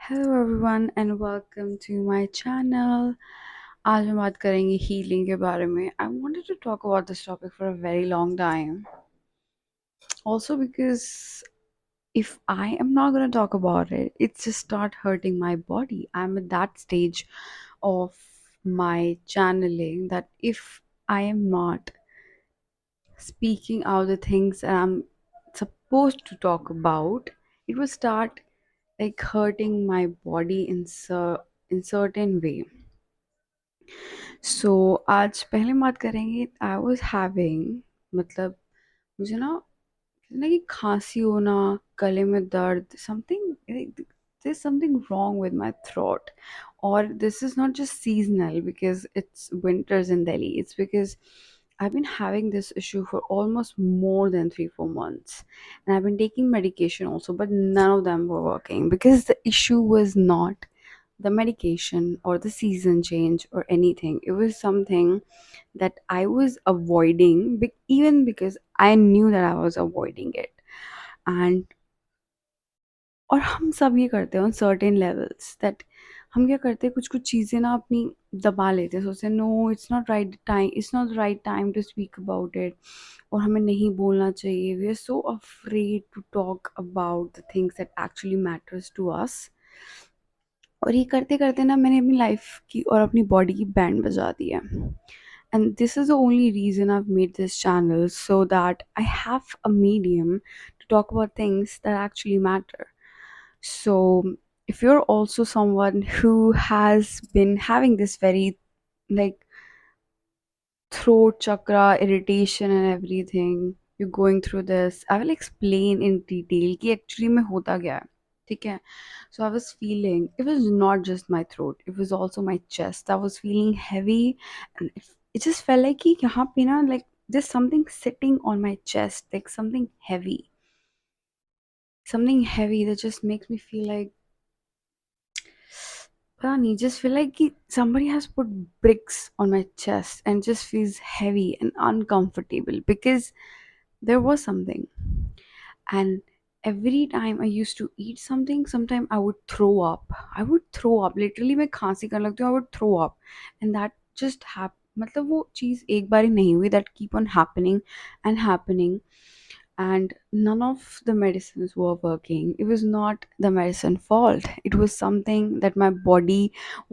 Hello everyone and welcome to my channel. आज हम बात करेंगे हीलिंग के बारे में। I wanted to talk about this topic for a very long time, also because if I am not going to talk about it, it's just start hurting my body. I'm at that stage of my channeling that if I am not speaking out the things that I'm supposed to talk about, it will start like hurting my body in certain way. सो आज पहले बात करेंगे। I was having, मतलब मुझे ना कि खांसी होना, गले में दर्द, something there's something wrong with my throat. Or this is not just seasonal because it's winters in Delhi. It's because I've been having this issue for almost more than 3 4 months, and I've been taking medication also, but none of them were working because the issue was not the medication or the season change or anything. It was something that I was avoiding, even because I knew that I was avoiding it. And और हम सब ये करते हैं on certain levels that हम क्या करते हैं, कुछ कुछ चीज़ें ना अपनी दबा लेते हैं, सोचते हैं no it's not right time to speak about it, और हमें नहीं बोलना चाहिए। We are so afraid to talk about the things that actually matters to us. और ये करते करते ना मैंने अपनी लाइफ की और अपनी बॉडी की बैंड बजा दी है। And this is the only reason I made this channel, so that I have a medium to talk about things that actually matter. So if you're also someone who has been having this very like throat chakra irritation and everything, you're going through this, I will explain in detail कि actually में होता क्या है. ठीक है? So I was feeling, it was not just my throat, it was also my chest. I was feeling heavy, and it just felt like कि यहाँ पे ना like there's something sitting on my chest, like something heavy that just makes me feel like, पता नहीं, just feel like कि somebody has put bricks on my chest and just feels heavy and uncomfortable because there was something. And every time I used to eat something, sometime I would throw up. I would throw up. Literally मैं खांसी करने लगती हूँ, I would throw up. And that just happened. मतलब वो चीज़ एक बार ही नहीं हुई, that keep on happening and happening. And none of the medicines were working. It was not the medicine fault. It was something that my body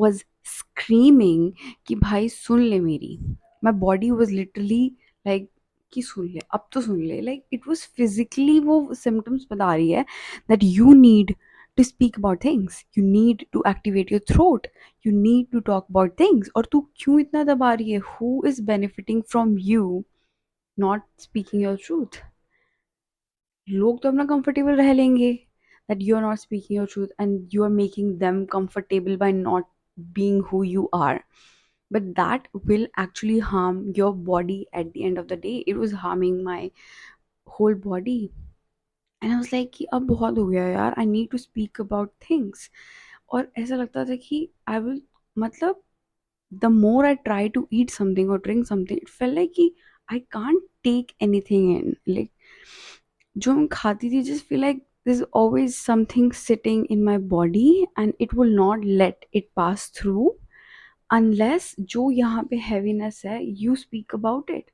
was screaming कि भाई सुन ले मेरी. My body was literally like कि सुन ले, अब तो सुन ले. Like it was physically वो symptoms बता रही है that you need to speak about things. You need to activate your throat. You need to talk about things. और तू क्यों इतना दबा रही है? Who is benefiting from you not speaking your truth? लोग तो अपना कंफर्टेबल रह लेंगे, that you are not speaking your truth and you are making them comfortable by not being who you are, but that will actually harm your body. At the end of the day, it was harming my whole body. And I was like कि अब बहुत हो गया यार, I need to speak about things. और ऐसा लगता था कि I will, मतलब the more I try to eat something or drink something, it felt like कि I can't take anything in. Like जो मैं खाती थी, just feel like there's always something sitting in my body and it will not let it pass through unless जो यहाँ पे heaviness है, you speak about it.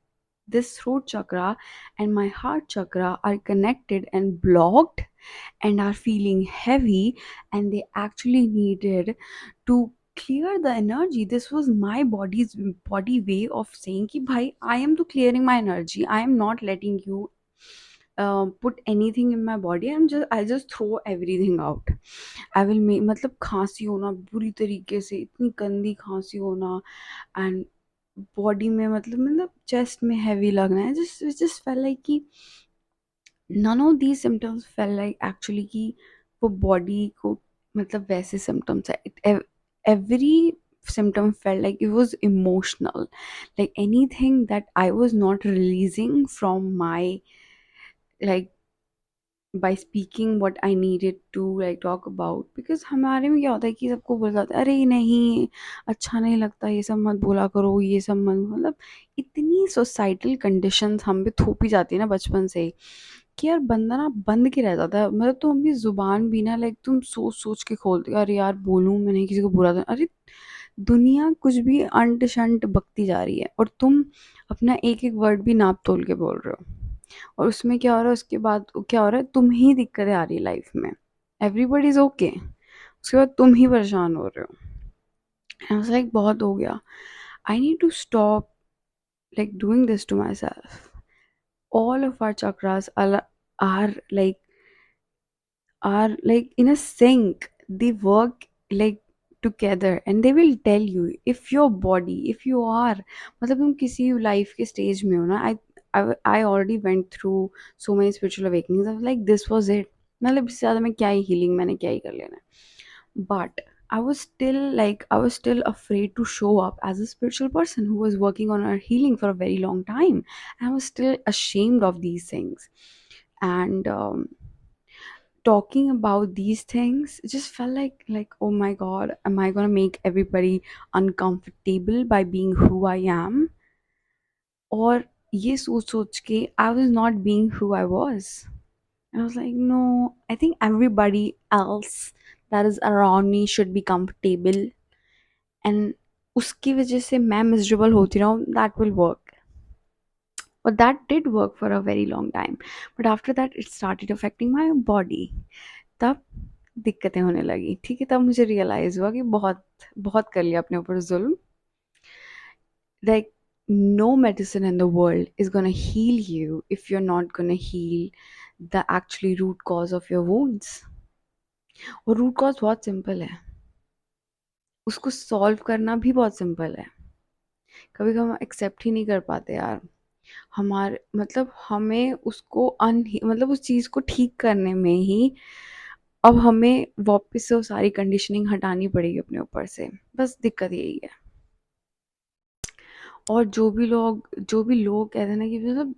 This throat chakra and my heart chakra are connected and blocked and are feeling heavy, and they actually needed to clear the energy. This was my body's body way of saying कि भाई I am to clearing my energy. I am not letting you put anything in my body. I just throw everything out. I will make, मतलब खांसी होना बुरी तरीके से, इतनी गंदी खांसी होना, एंड बॉडी में मतलब चेस्ट में हैवी लगना है, just felt like कि none of these symptoms felt like actually कि वो बॉडी को मतलब वैसे symptoms है. Every symptom felt like it was emotional, like anything that I was not releasing from my, like, by speaking what I needed to like talk about. Because हमारे में क्या होता है कि सबको बोला जाता है, अरे नहीं अच्छा नहीं लगता, ये सब मत बोला करो, ये सब मत, मतलब इतनी सोसाइटल कंडीशंस हम पे थोपी जाती है ना बचपन से ही कि यार बंदा ना बंद के रह जाता है। मतलब तुम अपनी जुबान भी ना लाइक तुम सोच सोच के खोलते हो, अरे यार बोलूं मैं नहीं किसी को बुरा तो, अरे दुनिया कुछ भी अंट शंट बकती जा रही है और तुम अपना एक एक वर्ड भी नाप तोल के बोल रहे हो। और उसमें क्या हो रहा है, उसके बाद क्या हो रहा है, तुम ही दिक्कतें आ रही है लाइफ में। एवरीबडी इज ओके, उसके बाद तुम ही परेशान हो रहे हो। आई वाज लाइक बहुत हो गया, I need to stop like doing this to myself. All of our chakras are like in a sync. They work like together and they will tell you if your body, if you are, मतलब तुम किसी life के stage में हो ना, I already went through so many spiritual awakenings. I was like this was it, मतलब इससे ज़्यादा मैं क्या ही healing, मैंने क्या ही कर लेना है। But I was still afraid to show up as a spiritual person who was working on our healing for a very long time. I was still ashamed of these things. And talking about these things, it just felt like oh my god, am I gonna make everybody uncomfortable by being who I am? Or ये सोच सोच के I was not being who I was. And I was like, no, I think everybody else that is around me should be comfortable. And उसकी वजह से मैं miserable होती रहूँ, that will work. But that did work for a very long time. But after that, it started affecting my body. तब दिक्कतें होने लगी, ठीक है, तब मुझे रियलाइज हुआ कि बहुत बहुत कर लिया अपने ऊपर जुल्म। Like no medicine in the world is gonna heal you if you're not gonna heal the actually root cause of your wounds. और रूट कॉज बहुत सिंपल है, उसको सॉल्व करना भी बहुत सिंपल है। कभी कभी हम एक्सेप्ट ही नहीं कर पाते यार, हमारे मतलब हमें उसको मतलब उस चीज़ को ठीक करने में ही अब हमें वापस से वो सारी कंडीशनिंग हटानी पड़ेगी अपने ऊपर से। बस दिक्कत यही है। और जो भी लोग कहते हैं ना कि मतलब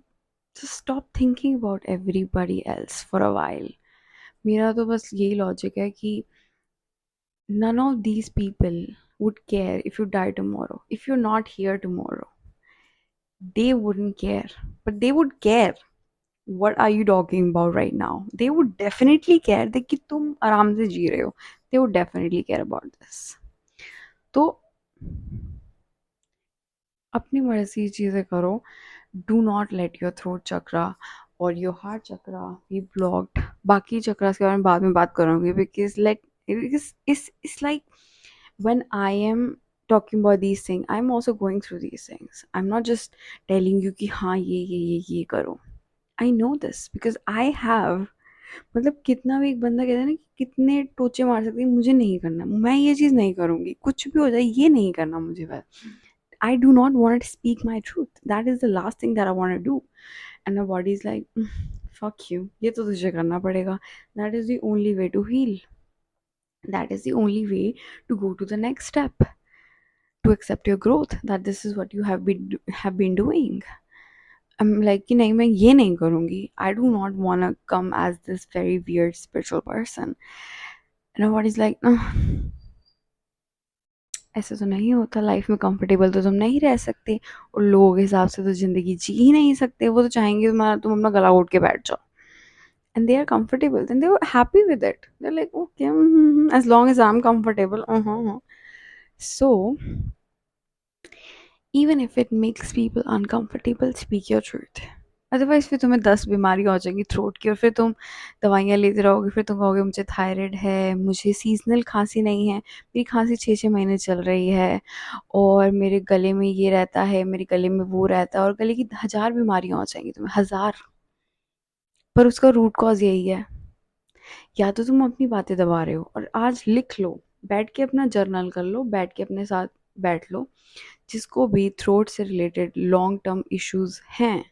just stop thinking about everybody else for a while. मेरा तो बस यही लॉजिक है कि none of these people would care if you die tomorrow. If you're not here tomorrow, they wouldn't care. But they would care. What are you talking about right now? They would definitely care कि तुम आराम से जी रहे हो. They would definitely care about this. तो अपनी मर्जी चीज़ें करो. Do not let your throat chakra or your heart chakra be blocked. बाकी चक्रास के बारे में बाद में बात करूँगी because it's like when I am talking about these things, I'm also going through these things. I'm not just telling you कि हाँ ये करो. I know this because I have. मतलब कितना भी एक बंदा कहता है ना कि कितने टोचे मार सकते हैं, मुझे नहीं करना, मैं ये चीज़ नहीं करूँगी, कुछ भी हो जाए ये नहीं करना मुझे। बस I do not want to speak my truth. That is the last thing that I want to do. And my body is like, fuck you. ये तो तुझे करना पड़ेगा. That is the only way to heal. That is the only way to go to the next step. To accept your growth. That this is what you have been doing. I'm like कि नहीं मैं ये नहीं करूँगी. I do not want to come as this very weird spiritual person. And my body is like, ऐसे तो नहीं होता, लाइफ में कंफर्टेबल तो तुम नहीं रह सकते और लोगों के हिसाब से तो ज़िंदगी जी ही नहीं सकते। वो तो चाहेंगे तुम अपना गला घोट के बैठ जाओ। And they are comfortable, then they are happy with it, they are like okay as long as I am comfortable. So even if it makes people uncomfortable, speak your truth. Otherwise फिर तुम्हें 10 बीमारियाँ हो जाएंगी throat की और फिर तुम दवाइयाँ लेते रहोगे, फिर तुम कहोगे मुझे थायराइड है, मुझे सीजनल खांसी नहीं है, मेरी खांसी 6-6 महीने चल रही है और मेरे गले में ये रहता है, मेरे गले में वो रहता है, और गले की 1000 बीमारियाँ हो जाएंगी तुम्हें, 1000। पर उसका रूट कॉज यही है, या तो तुम अपनी बातें दबा रहे हो। और आज लिख लो, बैठ के अपना जर्नल कर लो, बैठ के अपने साथ बैठ लो, जिसको भी थ्रोट से रिलेटेड लॉन्ग टर्म इश्यूज हैं,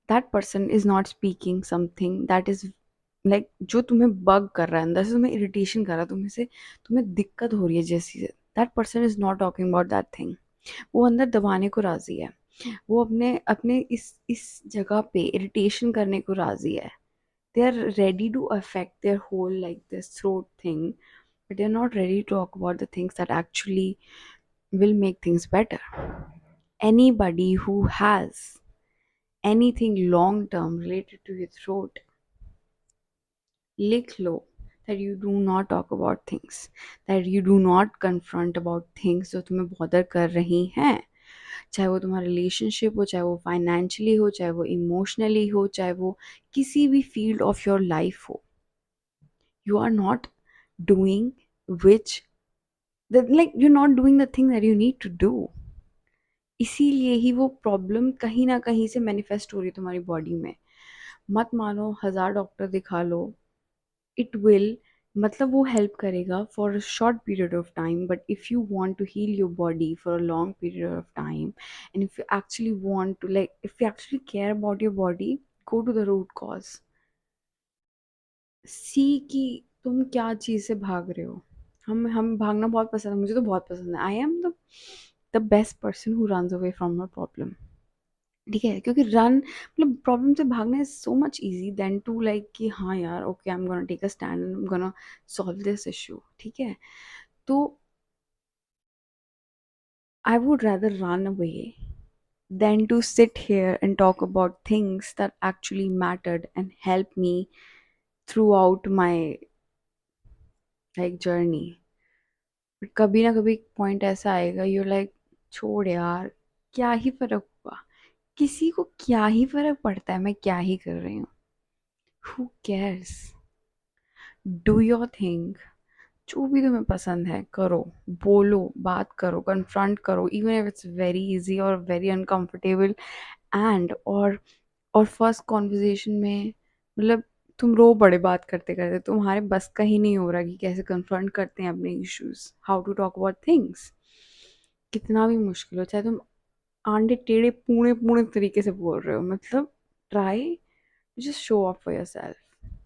that person is not speaking something that is like जो तुम्हें बग कर रहा है, अंदर से तुम्हें इरिटेशन कर रहा है, तुम्हें दिक्कत हो रही है जैसी, that person is not talking about that thing. वो अंदर दबाने को राजी है, वो अपने अपने इस जगह पे इरिटेशन करने को राजी है। They are ready to affect their whole like this throat thing, but they're not ready to talk about the things that actually will make things better. Anybody who has anything long term related to your throat, लिख लो that you do not talk about things, that you do not confront about things जो तुम्हें bother कर रही हैं, चाहे वो तुम्हारा relationship हो, चाहे वो फाइनेंशियली हो, चाहे वो इमोशनली हो, चाहे वो किसी भी फील्ड ऑफ योर लाइफ हो. You are not doing which that, like, you're not doing the thing that you need to do. इसीलिए ही वो प्रॉब्लम कहीं ना कहीं से मैनिफेस्ट हो रही है तुम्हारी बॉडी में. मत मानो 1000 डॉक्टर दिखा लो, इट विल, मतलब वो हेल्प करेगा for a short period of time, but if you want to heal your body for a long period of time, and if you actually want to, like, if you actually care about your body, go to the root cause. See कि तुम क्या चीज़ से भाग रहे हो. हम भागना बहुत पसंद है, मुझे तो बहुत पसंद है. I am the best person who runs away from a problem. ठीक है, क्योंकि रन मतलब प्रॉब्लम से भागना is so much easy then to, like, कि हाँ यार, okay, I am gonna take a stand, I am gonna solve this issue. ठीक है, तो I would rather run away than to sit here and talk about things that actually mattered and helped me throughout my, like, journey. But कभी ना कभी point ऐसा आएगा, you like, छोड़ यार, क्या ही फर्क हुआ, किसी को क्या ही फर्क पड़ता है मैं क्या ही कर रही हूँ. Who cares. Do your thing. जो भी तुम्हें पसंद है करो, बोलो, बात करो, कन्फ्रंट करो, even if it's very easy और वेरी अनकंफर्टेबल. एंड और फर्स्ट कॉन्वर्जेशन में, मतलब, तुम रो पड़े बात करते करते, तुम्हारे बस का ही नहीं हो रहा कि कैसे कन्फ्रंट करते हैं अपने issues, how to talk about things. कितना भी मुश्किल हो, चाहे तुम आंधे टेढ़े पूणे पूणे तरीके से बोल रहे हो, मतलब, try just show up for your self.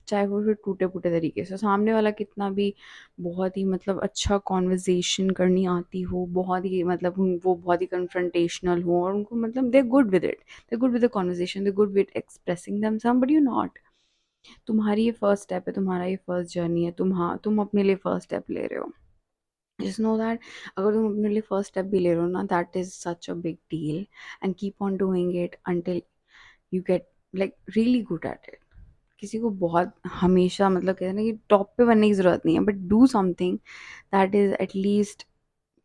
चाहे वो फिर टूटे फूटे तरीके से, सामने वाला कितना भी बहुत ही, मतलब, अच्छा कॉन्वर्जेशन करनी आती हो, बहुत ही, मतलब, वो बहुत ही कन्फ्रंटेशनल हो, और उनको, मतलब, they good with it, they good with the conversation, they good with expressing themselves, but you not. तुम्हारी ये फर्स्ट स्टेप है, तुम्हारा ये फर्स्ट जर्नी है, तुम अपने लिए फर्स्ट स्टेप ले रहे हो. just know that अगर तुम अपने लिए फर्स्ट स्टेप भी ले रहे हो ना, that is such a big deal, and keep on doing it until you get, like, really good at it. किसी को बहुत हमेशा, मतलब, कहते हैं ना कि टॉप पे बनने की ज़रूरत नहीं है, but do something that is at least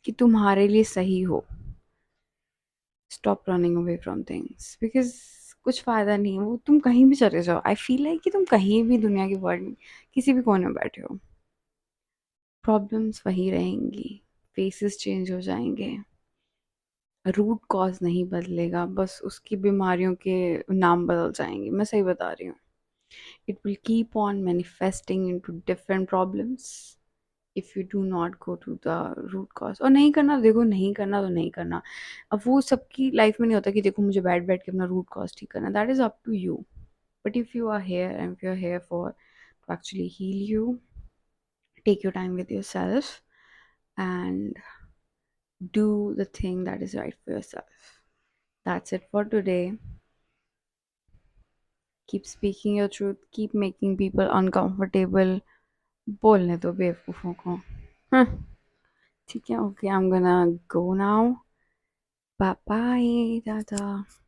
कि तुम्हारे लिए सही हो. Stop running away from things, because कुछ फ़ायदा नहीं है. वो तुम कहीं भी चले जाओ, आई फील लाइक कि तुम कहीं भी दुनिया के वर्ल्ड में किसी भी कोने में बैठे हो, प्रॉब्लम्स वही रहेंगी, फेसेस चेंज हो जाएंगे, रूट कॉज नहीं बदलेगा, बस उसकी बीमारियों के नाम बदल जाएंगे. मैं सही बता रही हूँ. It will keep on manifesting into different problems if you do not go to the root cause. और नहीं करना, देखो, नहीं करना तो नहीं करना. अब वो सबकी लाइफ में नहीं होता कि देखो मुझे बैठ बैठ के अपना रूट कॉज ठीक करना. That is up to you. But if you are here and if you're here for to actually heal you, take your time with yourself and do the thing that is right for yourself. That's it for today. Keep speaking your truth, keep making people uncomfortable. बोलने दो बेवकूफ़ों को. हाँ, ठीक है, okay, I am gonna go now. Bye bye, Tata.